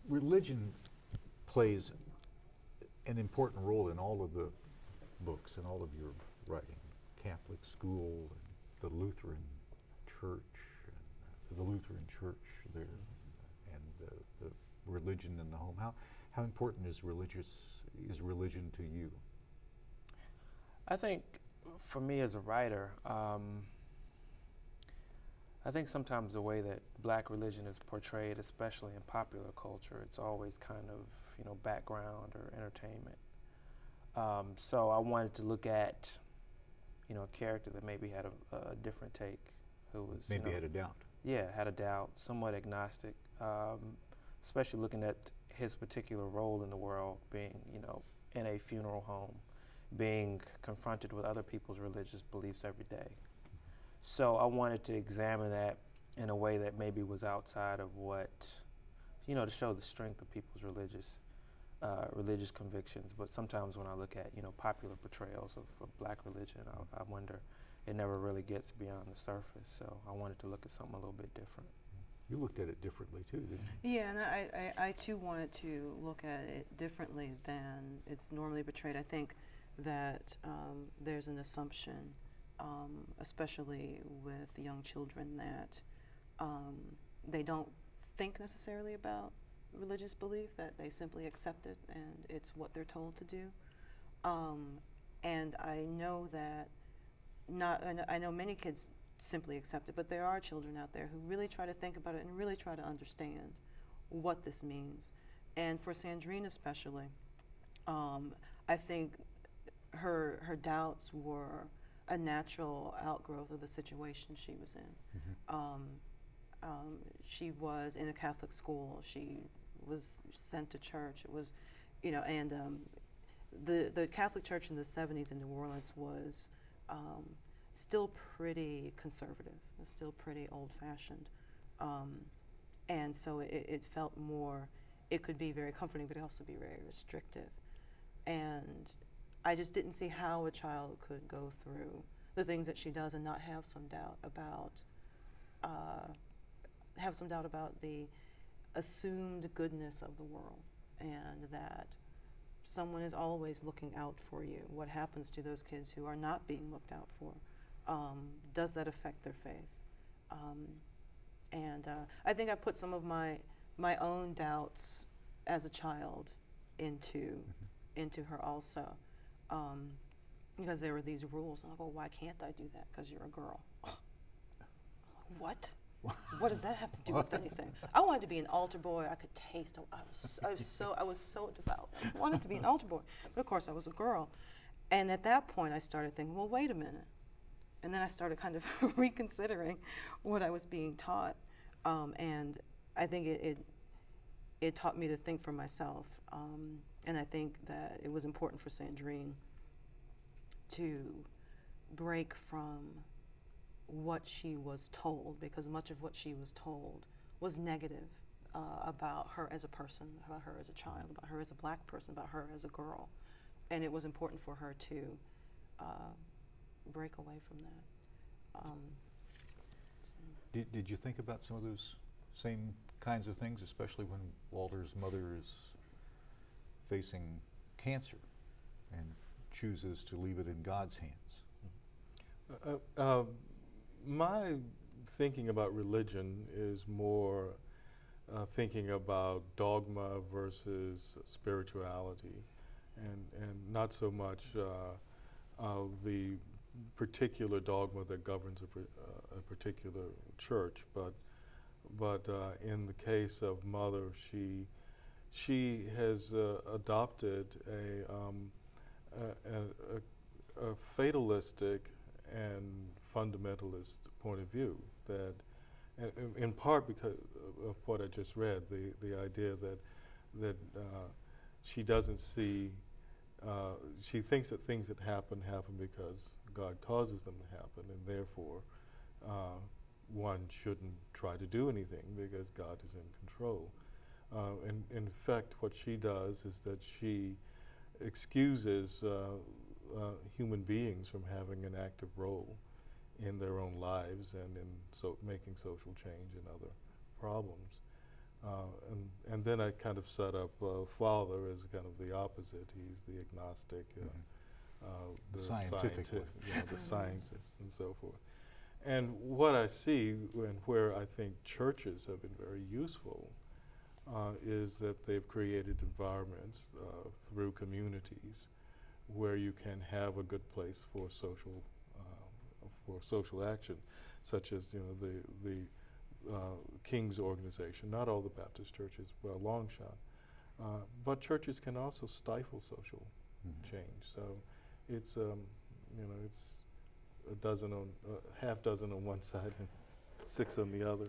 Religion plays an important role in all of the books and all of your writing. Catholic school, and the Lutheran church, and the Lutheran church there, and the religion in the home. How important is religion to you? I think for me as a writer, I think sometimes the way that black religion is portrayed, especially in popular culture, it's always kind of, background or entertainment. So I wanted to look at, a character that maybe had a different take, who was maybe had a doubt. Yeah, had a doubt, somewhat agnostic, especially looking at his particular role in the world, being, in a funeral home, being confronted with other people's religious beliefs every day. So I wanted to examine that in a way that maybe was outside of what, to show the strength of people's religious convictions. But sometimes when I look at, popular portrayals of black religion, I wonder, it never really gets beyond the surface. So I wanted to look at something a little bit different. You looked at it differently too, didn't you? Yeah, and I too wanted to look at it differently than it's normally portrayed. I think that there's an assumption, especially with young children, that they don't think necessarily about religious belief, that they simply accept it and it's what they're told to do. And I know that I know many kids simply accept it, but there are children out there who really try to think about it and really try to understand what this means. And for Sandrine especially, I think her doubts were a natural outgrowth of the situation she was in. Mm-hmm. She was in a Catholic school. She was sent to church. It was, and the Catholic Church in the 70s in New Orleans was still pretty conservative. It was still pretty old-fashioned. And so it felt more, it could be very comforting, but it also be very restrictive. And I just didn't see how a child could go through the things that she does and not have some doubt about the assumed goodness of the world, and that someone is always looking out for you. What happens to those kids who are not being looked out for? Does that affect their faith? And I think I put some of my own doubts as a child into her also, because there were these rules, and I go, why can't I do that? Because you're a girl. What? What does that have to do with anything? I wanted to be an altar boy. I could taste. I was so devout. I wanted to be an altar boy, but of course I was a girl. And at that point, I started thinking, well, wait a minute. And then I started kind of reconsidering what I was being taught, and I think it taught me to think for myself. And I think that it was important for Sandrine to break from what she was told, because much of what she was told was negative about her as a person, about her as a child, about her as a black person, about her as a girl. And it was important for her to break away from that. Did you think about some of those same kinds of things, especially when Walter's mother is facing cancer and chooses to leave it in God's hands? My thinking about religion is more thinking about dogma versus spirituality, and not so much the particular dogma that governs a particular church, but in the case of Mother, she has adopted a fatalistic and fundamentalist point of view, that in part because of what I just read, the idea that she doesn't see, she thinks that things that happen because God causes them to happen, and therefore one shouldn't try to do anything because God is in control. In fact, what she does is that she excuses human beings from having an active role in their own lives and in making social change and other problems. And then I kind of set up father as kind of the opposite. He's the agnostic, the Scientific scientist, one. the scientist, and so forth. And what I see, and where I think churches have been very useful, is that they've created environments through communities where you can have a good place for social action, such as the King's organization. Not all the Baptist churches, by a long shot, but churches can also stifle social change. So it's it's a dozen on half dozen on one side and 6 on the other.